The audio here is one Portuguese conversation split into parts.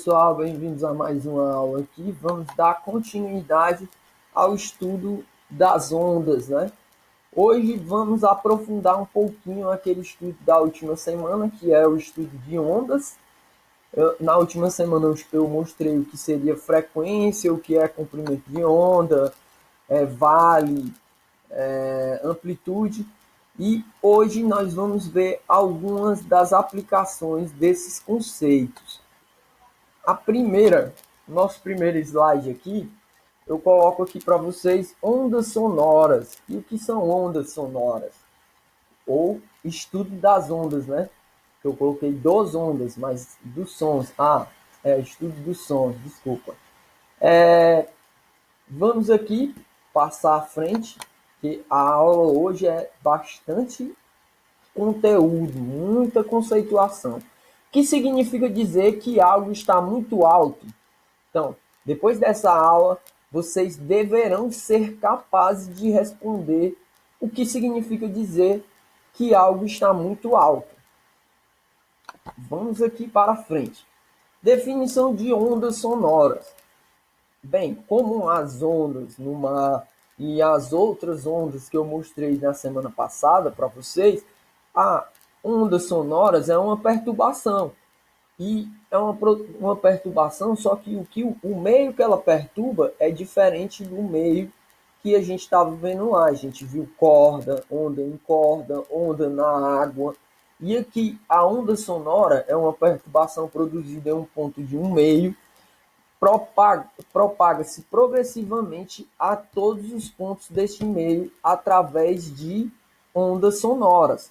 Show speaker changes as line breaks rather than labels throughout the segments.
pessoal, bem-vindos a mais uma aula aqui. Vamos dar continuidade ao estudo das ondas, né? Hoje vamos aprofundar um pouquinho aquele estudo da última semana, que é o estudo de ondas. Na última semana eu mostrei o que seria frequência, o que é comprimento de onda, vale, amplitude. E hoje nós vamos ver algumas das aplicações desses conceitos. Nosso primeiro slide aqui, eu coloco aqui para vocês ondas sonoras. E o que são ondas sonoras? Ou estudo das ondas, né? Eu coloquei dos ondas, mas dos sons. Estudo dos sons, desculpa. Vamos aqui passar à frente, que a aula hoje é bastante conteúdo, muita conceituação. O que significa dizer que algo está muito alto? Então, depois dessa aula, vocês deverão ser capazes de responder o que significa dizer que algo está muito alto. Vamos aqui para frente. Definição de ondas sonoras. Bem, como as ondas no mar e as outras ondas que eu mostrei na semana passada para vocês, a ondas sonoras é uma perturbação. E é uma perturbação, só que o meio que ela perturba é diferente do meio que a gente estava vendo lá. A gente viu corda, onda em corda, onda na água. E aqui a onda sonora é uma perturbação produzida em um ponto de um meio, propaga-se progressivamente a todos os pontos deste meio através de ondas sonoras.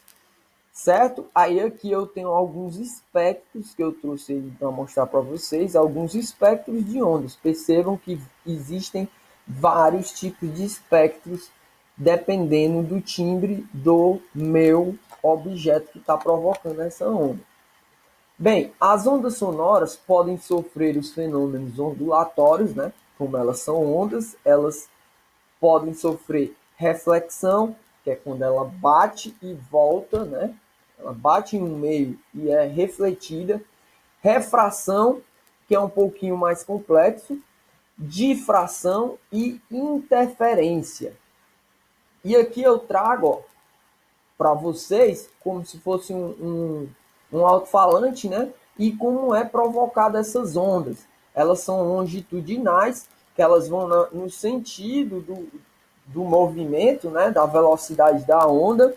Certo? Aí aqui eu tenho alguns espectros que eu trouxe para mostrar para vocês, alguns espectros de ondas. Percebam que existem vários tipos de espectros dependendo do timbre do meu objeto que está provocando essa onda. Bem, as ondas sonoras podem sofrer os fenômenos ondulatórios, né? Como elas são ondas, elas podem sofrer reflexão, que é quando ela bate e volta, né? Ela bate em um meio e é refletida. Refração, que é um pouquinho mais complexo. Difração e interferência. E aqui eu trago para vocês como se fosse um alto-falante, né? E como é provocada essas ondas. Elas são longitudinais, que elas vão no sentido do movimento, né? Da velocidade da onda,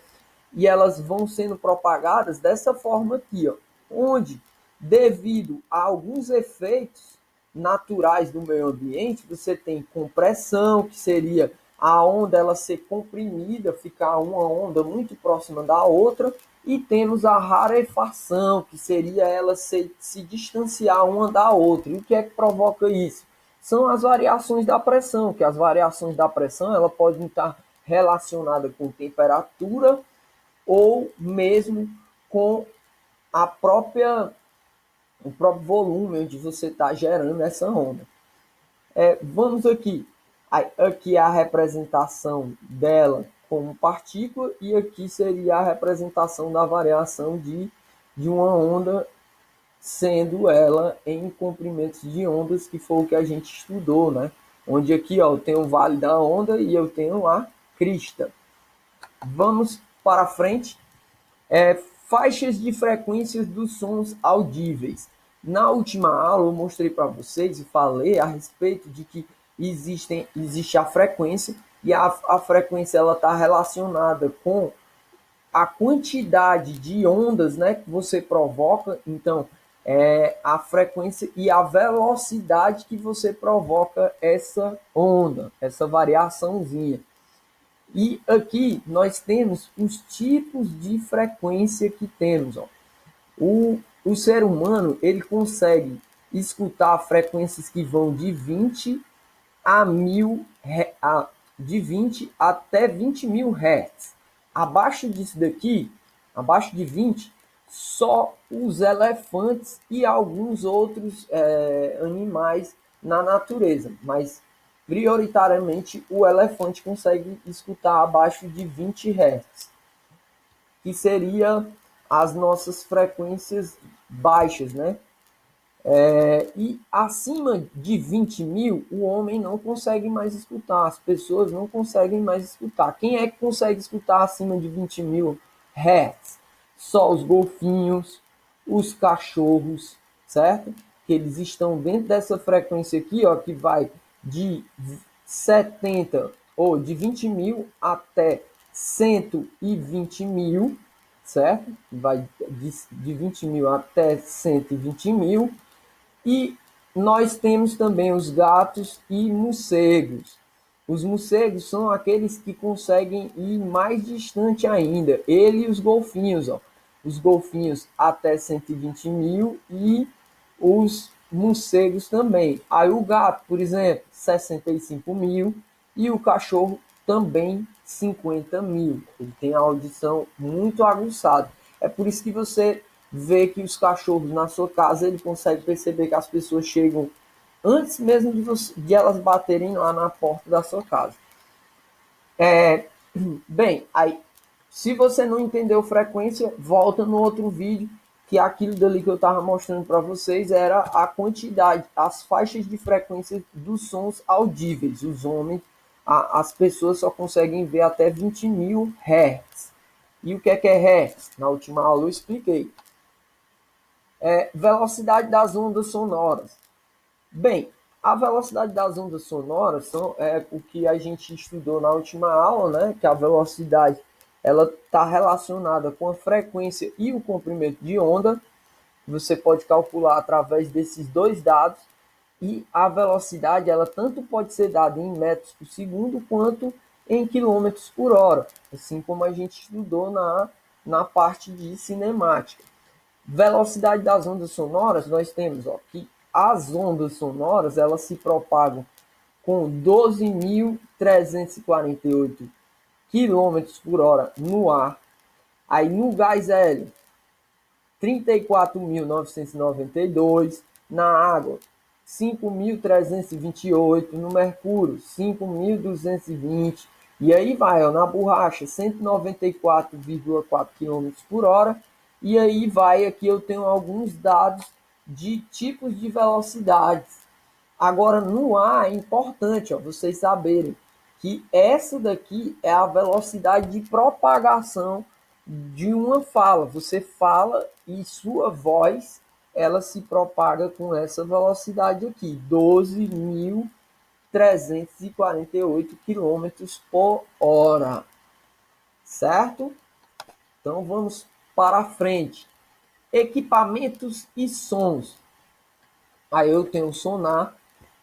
e elas vão sendo propagadas dessa forma aqui, ó, onde, devido a alguns efeitos naturais do meio ambiente, você tem compressão, que seria a onda ela ser comprimida, ficar uma onda muito próxima da outra, e temos a rarefação, que seria ela se distanciar uma da outra. E o que é que provoca isso? São as variações da pressão, que as variações da pressão ela podem estar relacionadas com temperatura ou mesmo com a o próprio volume onde você está gerando essa onda. Vamos aqui. Aqui é a representação dela como partícula e aqui seria a representação da variação de uma onda, sendo ela em comprimentos de ondas, que foi o que a gente estudou, né? Onde aqui ó, eu tenho o vale da onda e eu tenho a crista. Vamos para frente. Faixas de frequências dos sons audíveis. Na última aula eu mostrei para vocês e falei a respeito de que existe a frequência, e a frequência está relacionada com a quantidade de ondas, né, que você provoca. Então, a frequência e a velocidade que você provoca essa onda, essa variaçãozinha. E aqui nós temos os tipos de frequência que temos. Ó. O ser humano ele consegue escutar frequências que vão de 20 a 1000, de 20 até 20 mil Hz. Abaixo disso daqui, abaixo de 20, só os elefantes e alguns outros animais na natureza. Mas prioritariamente o elefante consegue escutar abaixo de 20 Hz, que seria as nossas frequências baixas, né? E acima de 20 mil, o homem não consegue mais escutar, as pessoas não conseguem mais escutar. Quem é que consegue escutar acima de 20 mil hertz? Só os golfinhos, os cachorros, certo? Que eles estão dentro dessa frequência aqui, ó, que vai de 70 ou de 20 mil até 120 mil, certo? Vai de 20 mil até 120 mil. E nós temos também os gatos e morcegos. Os morcegos são aqueles que conseguem ir mais distante ainda. Ele e os golfinhos, ó. Os golfinhos até 120 mil e os morcegos também. Aí o gato, por exemplo, 65 mil e o cachorro também 50 mil. Ele tem a audição muito aguçada. É por isso que você vê que os cachorros na sua casa, ele consegue perceber que as pessoas chegam antes mesmo de elas baterem lá na porta da sua casa. Bem, aí, se você não entendeu frequência, volta no outro vídeo, que aquilo dali que eu estava mostrando para vocês era a quantidade, as faixas de frequência dos sons audíveis. Os homens, as pessoas só conseguem ver até 20 mil Hz. E o que é Hertz? Na última aula eu expliquei. Velocidade das ondas sonoras. Bem, a velocidade das ondas sonoras é o que a gente estudou na última aula, né? Que a velocidade ela está relacionada com a frequência e o comprimento de onda. Você pode calcular através desses dois dados. E a velocidade ela tanto pode ser dada em metros por segundo quanto em quilômetros por hora, assim como a gente estudou na parte de cinemática. Velocidade das ondas sonoras, nós temos que as ondas sonoras elas se propagam com 12.348 km por hora no ar. Aí no gás hélio, 34.992, na água, 5.328, no mercúrio, 5.220, e aí vai, ó, na borracha, 194,4 km por hora, e aí vai, aqui eu tenho alguns dados de tipos de velocidades. Agora, no ar, é importante, ó, vocês saberem que essa daqui é a velocidade de propagação de uma fala. Você fala e sua voz ela se propaga com essa velocidade aqui, 12.348 km por hora, certo? Então vamos para frente. Equipamentos e sons. Aí eu tenho o sonar,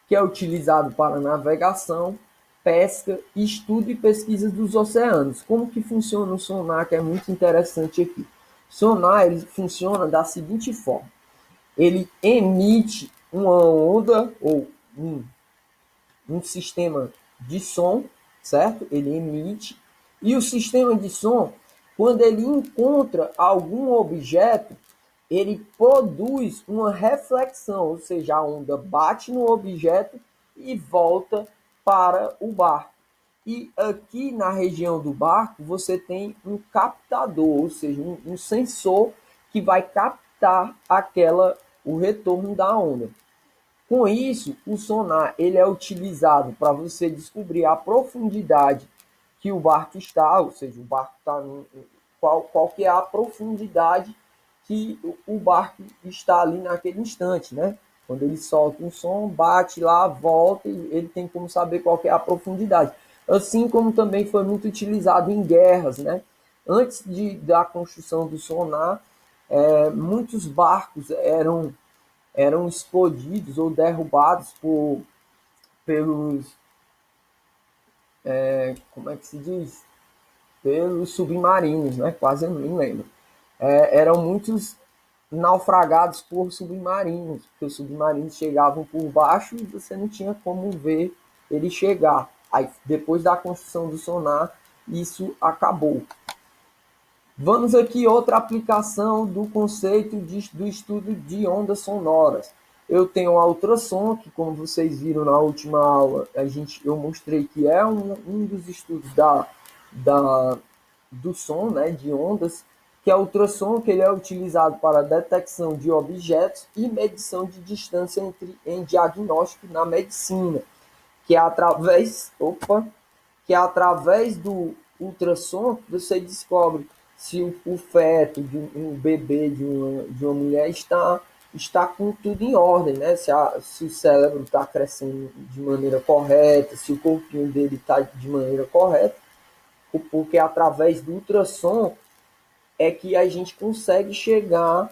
que é utilizado para navegação, pesca, estudo e pesquisa dos oceanos. Como que funciona o sonar, que é muito interessante aqui. Sonar ele funciona da seguinte forma: ele emite uma onda ou um sistema de som, certo? Ele emite, e o sistema de som, quando ele encontra algum objeto, ele produz uma reflexão, ou seja, a onda bate no objeto e volta para o barco. E aqui na região do barco você tem um captador, ou seja, um sensor que vai captar o retorno da onda. Com isso, o sonar ele é utilizado para você descobrir a profundidade que o barco está, ou seja, o barco está qual que é a profundidade que o barco está ali naquele instante, né? Quando ele solta um som, bate lá, volta e ele tem como saber qual que é a profundidade. Assim como também foi muito utilizado em guerras, né? Antes da construção do sonar, muitos barcos eram explodidos ou derrubados pelos, como é que se diz? Pelos submarinos, né? Quase eu nem lembro. Eram muitos naufragados por submarinos, porque os submarinos chegavam por baixo e você não tinha como ver ele chegar. Aí, depois da construção do sonar, isso acabou. Vamos aqui outra aplicação do conceito do estudo de ondas sonoras. Eu tenho a ultrassom, que como vocês viram na última aula, eu mostrei que é um dos estudos do som, né, de ondas. que é o ultrassom, que ele é utilizado para detecção de objetos e medição de distância em diagnóstico na medicina, que é através do ultrassom você descobre se o feto de um bebê de uma mulher está com tudo em ordem, né? Se o cérebro está crescendo de maneira correta, se o corpinho dele está de maneira correta, porque através do ultrassom é que a gente consegue chegar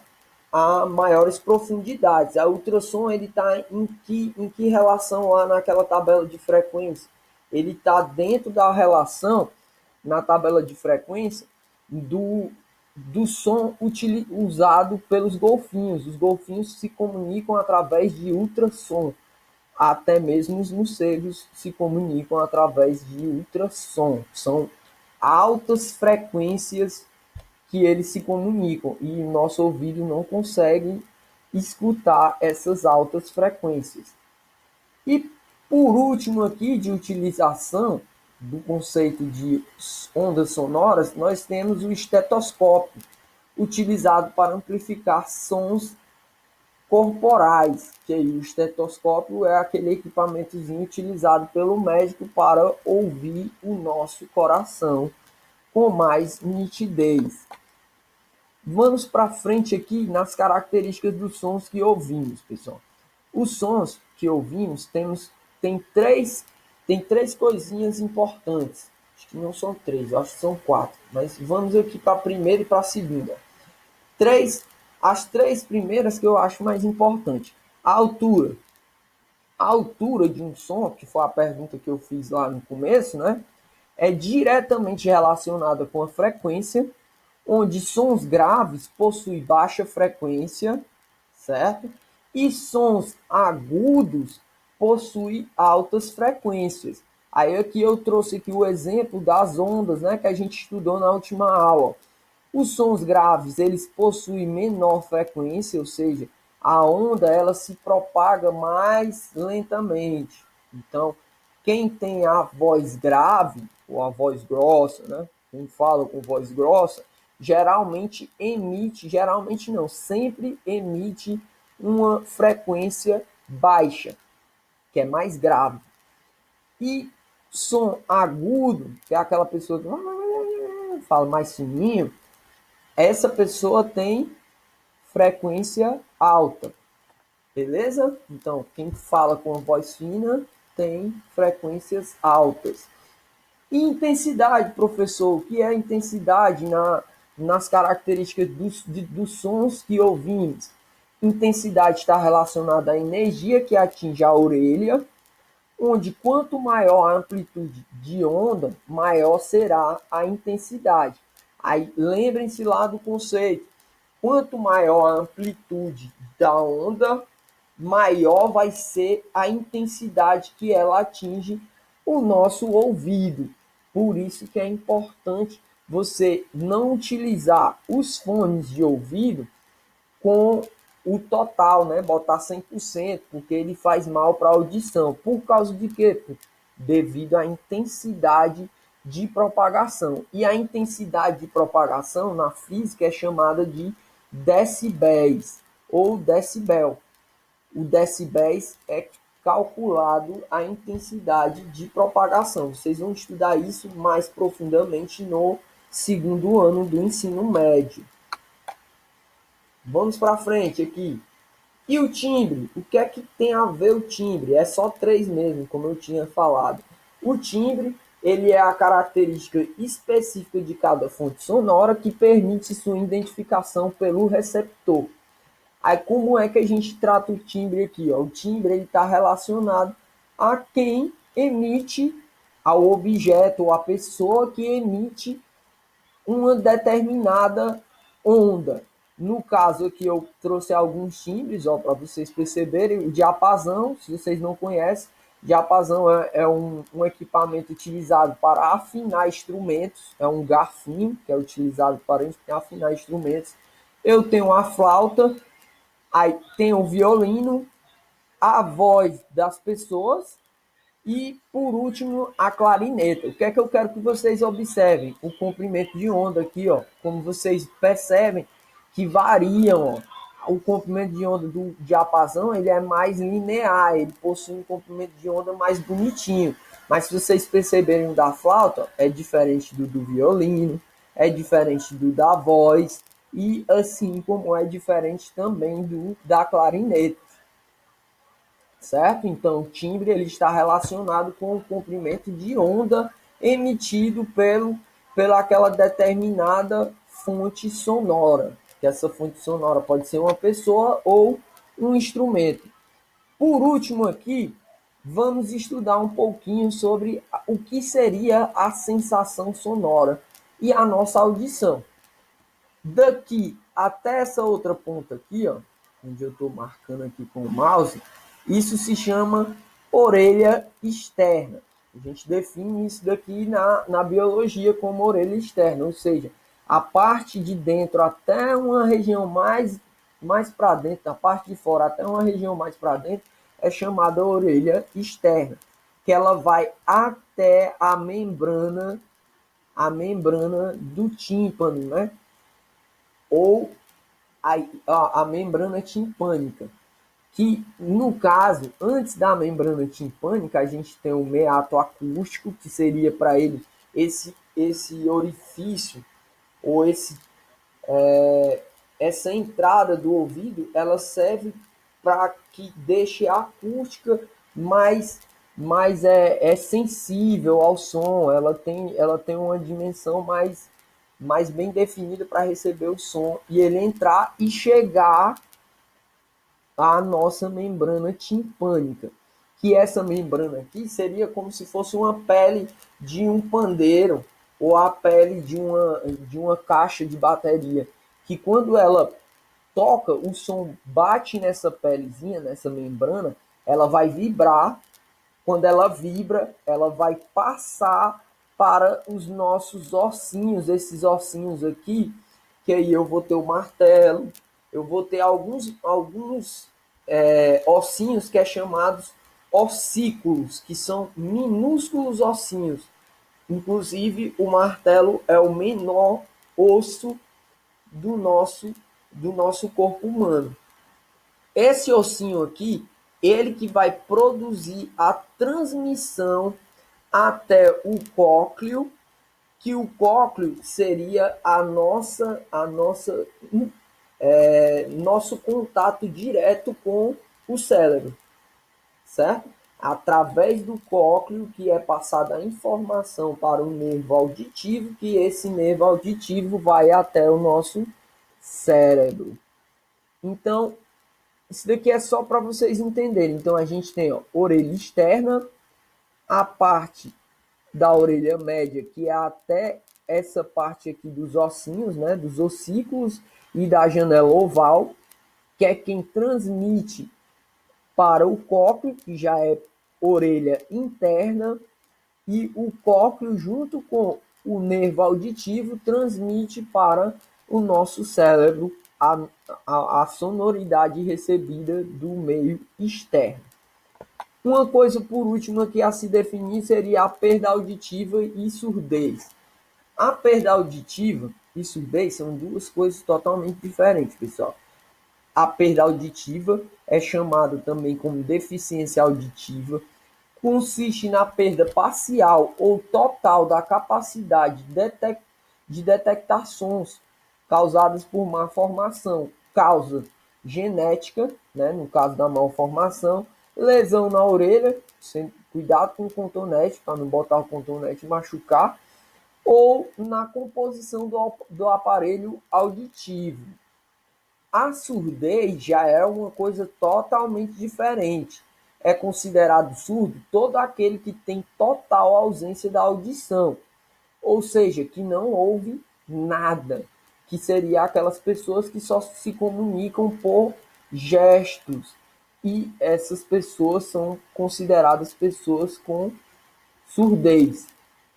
a maiores profundidades. A ultrassom ele está em que relação lá naquela tabela de frequência? Ele está dentro da relação na tabela de frequência do som usado pelos golfinhos. Os golfinhos se comunicam através de ultrassom. Até mesmo os morcegos se comunicam através de ultrassom. São altas frequências que eles se comunicam e o nosso ouvido não consegue escutar essas altas frequências. E por último aqui, de utilização do conceito de ondas sonoras, nós temos o estetoscópio, utilizado para amplificar sons corporais, que o estetoscópio é aquele equipamentozinho utilizado pelo médico para ouvir o nosso coração com mais nitidez. Vamos para frente aqui nas características dos sons que ouvimos, pessoal. Os sons que ouvimos tem três coisinhas importantes. Acho que não são três, acho que são quatro. Mas vamos aqui para a primeira e para a segunda. As três primeiras que eu acho mais importante. A altura. A altura de um som, que foi a pergunta que eu fiz lá no começo, né? É diretamente relacionada com a frequência, onde sons graves possuem baixa frequência, certo? E sons agudos possuem altas frequências. Aí aqui eu trouxe aqui o exemplo das ondas, né, que a gente estudou na última aula. Os sons graves, eles possuem menor frequência, ou seja, a onda ela se propaga mais lentamente. Então, quem tem a voz grave ou a voz grossa, né? Quem fala com voz grossa, geralmente não, sempre emite uma frequência baixa, que é mais grave. E som agudo, que é aquela pessoa que fala mais fininho, essa pessoa tem frequência alta, beleza? Então, quem fala com a voz fina tem frequências altas. E intensidade, professor, o que é intensidade nas características dos sons que ouvimos? Intensidade está relacionada à energia que atinge a orelha, onde quanto maior a amplitude de onda, maior será a intensidade. Aí lembrem-se lá do conceito. Quanto maior a amplitude da onda, maior vai ser a intensidade que ela atinge o nosso ouvido. Por isso que é importante você não utilizar os fones de ouvido com o total, né? Botar 100%, porque ele faz mal para a audição. Por causa de quê? Devido à intensidade de propagação. E a intensidade de propagação na física é chamada de decibéis ou decibel. O decibéis é calculado a intensidade de propagação. Vocês vão estudar isso mais profundamente no segundo ano do ensino médio. Vamos para frente aqui. E o timbre? O que é que tem a ver o timbre? É só três mesmo, como eu tinha falado. O timbre, ele é a característica específica de cada fonte sonora que permite sua identificação pelo receptor. Aí como é que a gente trata o timbre aqui? Ó? O timbre está relacionado a quem emite, ao objeto ou a pessoa que emite uma determinada onda. No caso aqui eu trouxe alguns timbres para vocês perceberem. O diapasão, se vocês não conhecem, diapasão é um equipamento utilizado para afinar instrumentos. É um garfinho que é utilizado para afinar instrumentos. Eu tenho a flauta, aí tem o violino, a voz das pessoas E, por último, a clarineta. O que é que eu quero que vocês observem? O comprimento de onda aqui, ó. Como vocês percebem que variam, ó. O comprimento de onda do diapasão, ele é mais linear, ele possui um comprimento de onda mais bonitinho. Mas se vocês perceberem o da flauta, ó, é diferente do violino, é diferente do da voz, e assim como é diferente também do da clarineta. Certo? Então, o timbre ele está relacionado com o comprimento de onda emitido pela aquela determinada fonte sonora. Que essa fonte sonora pode ser uma pessoa ou um instrumento. Por último aqui, vamos estudar um pouquinho sobre o que seria a sensação sonora e a nossa audição. Daqui até essa outra ponta aqui, ó, onde eu estou marcando aqui com o mouse, isso se chama orelha externa. A gente define isso daqui na biologia como orelha externa, ou seja, a parte de dentro até uma região mais para dentro, da parte de fora até uma região mais para dentro, é chamada orelha externa, que ela vai até a membrana do tímpano, né? Ou a membrana timpânica, que no caso, antes da membrana timpânica, a gente tem o meato acústico, que seria para ele esse orifício, ou essa entrada do ouvido, ela serve para que deixe a acústica mais sensível ao som, ela tem uma dimensão mais bem definida para receber o som e ele entrar e chegar à nossa membrana timpânica. Que essa membrana aqui seria como se fosse uma pele de um pandeiro ou a pele de uma caixa de bateria. Que quando ela toca, o som bate nessa pelezinha, nessa membrana, ela vai vibrar. Quando ela vibra, ela vai passar para os nossos ossinhos, esses ossinhos aqui, que aí eu vou ter o martelo, eu vou ter alguns ossinhos que é chamados ossículos, que são minúsculos ossinhos. Inclusive, o martelo é o menor osso do nosso corpo humano. Esse ossinho aqui, ele que vai produzir a transmissão até o cócleo, que o cócleo seria nosso contato direto com o cérebro, certo? Através do cócleo que é passada a informação para o nervo auditivo, que esse nervo auditivo vai até o nosso cérebro. Então, isso daqui é só para vocês entenderem. Então, a gente tem orelha externa, a parte da orelha média, que é até essa parte aqui dos ossinhos, né, dos ossículos e da janela oval, que é quem transmite para o cócleo, que já é orelha interna, e o cócleo, junto com o nervo auditivo, transmite para o nosso cérebro a sonoridade recebida do meio externo. Uma coisa, por último, aqui a se definir seria a perda auditiva e surdez. A perda auditiva e surdez são duas coisas totalmente diferentes, pessoal. A perda auditiva é chamada também como deficiência auditiva. Consiste na perda parcial ou total da capacidade de detectar sons causadas por malformação, causa genética, né, no caso da malformação, lesão na orelha, cuidado com o cotonete, para não botar o cotonete e machucar, ou na composição do aparelho auditivo. A surdez já é uma coisa totalmente diferente. É considerado surdo todo aquele que tem total ausência da audição, ou seja, que não ouve nada, que seria aquelas pessoas que só se comunicam por gestos. E essas pessoas são consideradas pessoas com surdez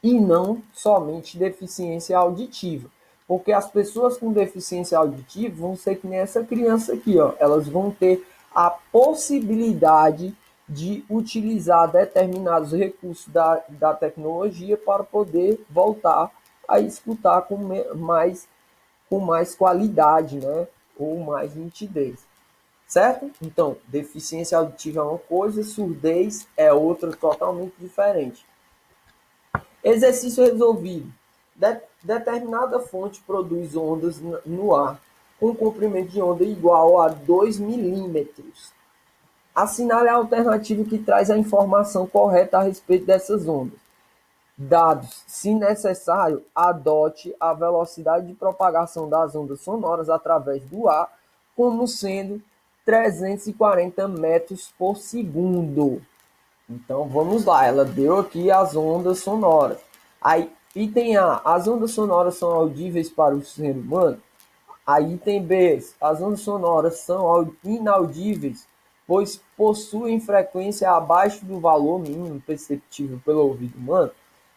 e não somente deficiência auditiva. Porque as pessoas com deficiência auditiva vão ser que nem essa criança aqui, ó. Elas vão ter a possibilidade de utilizar determinados recursos da tecnologia para poder voltar a escutar com mais qualidade, né? Ou mais nitidez, certo? Então, deficiência auditiva é uma coisa, surdez é outra totalmente diferente. Exercício resolvido. Determinada fonte produz ondas no ar com comprimento de onda igual a 2 milímetros. Assinale a alternativa que traz a informação correta a respeito dessas ondas. Dados, se necessário, adote a velocidade de propagação das ondas sonoras através do ar como sendo 340 metros por segundo. Então vamos lá, ela deu aqui as ondas sonoras. Aí, item A, as ondas sonoras são audíveis para o ser humano? Aí item B, as ondas sonoras são inaudíveis, pois possuem frequência abaixo do valor mínimo perceptível pelo ouvido humano.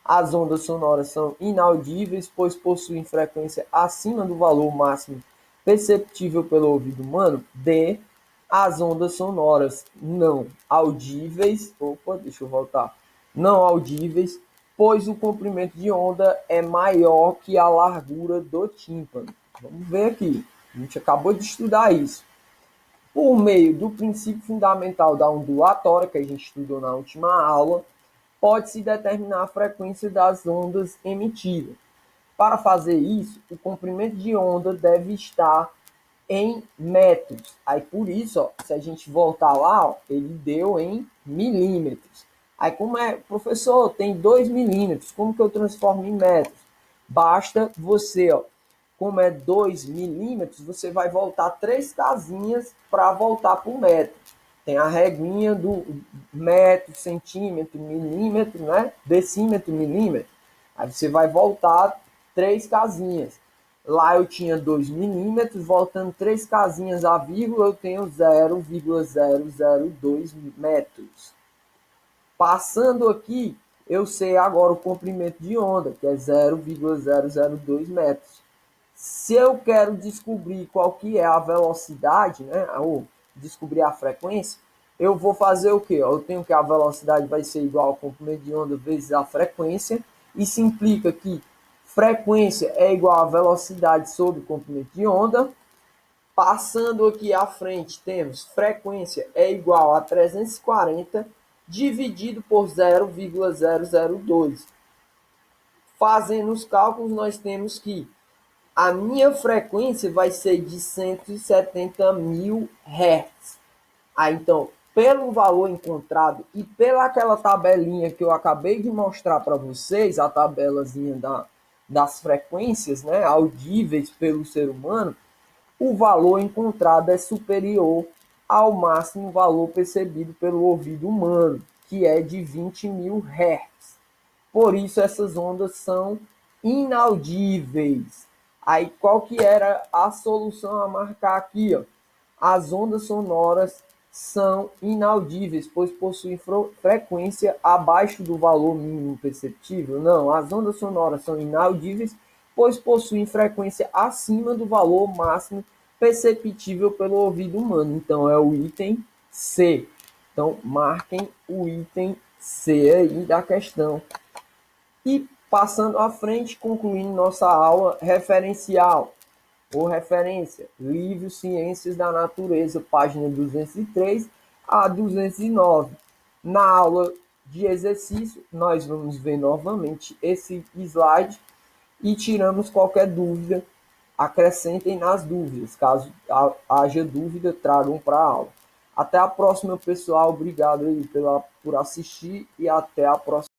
As ondas sonoras são inaudíveis, pois possuem frequência acima do valor máximo perceptível pelo ouvido humano. D, as ondas sonoras não audíveis, deixa eu voltar, não audíveis, pois o comprimento de onda é maior que a largura do tímpano. Vamos ver aqui, a gente acabou de estudar isso. Por meio do princípio fundamental da ondulatória, que a gente estudou na última aula, pode-se determinar a frequência das ondas emitidas. Para fazer isso, o comprimento de onda deve estar em metros. Aí por isso, ó, se a gente voltar lá, ó, ele deu em milímetros. Aí como é, professor, tem 2 milímetros, como que eu transformo em metros? Basta você, ó, como é 2 milímetros, você vai voltar 3 casinhas para voltar para o metro. Tem a reguinha do metro, centímetro, milímetro, né? Decímetro, milímetro. Aí você vai voltar 3 casinhas. Lá eu tinha 2 milímetros, voltando 3 casinhas a vírgula, eu tenho 0,002 metros. Passando aqui, eu sei agora o comprimento de onda, que é 0,002 metros. Se eu quero descobrir qual que é a velocidade, né, ou descobrir a frequência, eu vou fazer o quê? Eu tenho que a velocidade vai ser igual ao comprimento de onda vezes a frequência. Isso implica que frequência é igual a velocidade sobre o comprimento de onda. Passando aqui à frente, temos frequência é igual a 340 dividido por 0,002. Fazendo os cálculos, nós temos que a minha frequência vai ser de 170 mil Hz. Então, pelo valor encontrado e pela aquela tabelinha que eu acabei de mostrar para vocês, a tabelazinha das frequências, né, audíveis pelo ser humano, o valor encontrado é superior ao máximo valor percebido pelo ouvido humano, que é de 20 mil Hz. Por isso, essas ondas são inaudíveis. Aí, qual que era a solução a marcar aqui? Ó? As ondas sonoras são inaudíveis, pois possuem frequência abaixo do valor mínimo perceptível. Não, as ondas sonoras são inaudíveis, pois possuem frequência acima do valor máximo perceptível pelo ouvido humano. Então, é o item C. Então, marquem o item C aí da questão. E passando à frente, concluindo nossa aula referencial ou referência, livro Ciências da Natureza, página 203 a 209. Na aula de exercício, nós vamos ver novamente esse slide e tiramos qualquer dúvida, acrescentem nas dúvidas. Caso haja dúvida, tragam para a aula. Até a próxima, pessoal. Obrigado aí por assistir e até a próxima.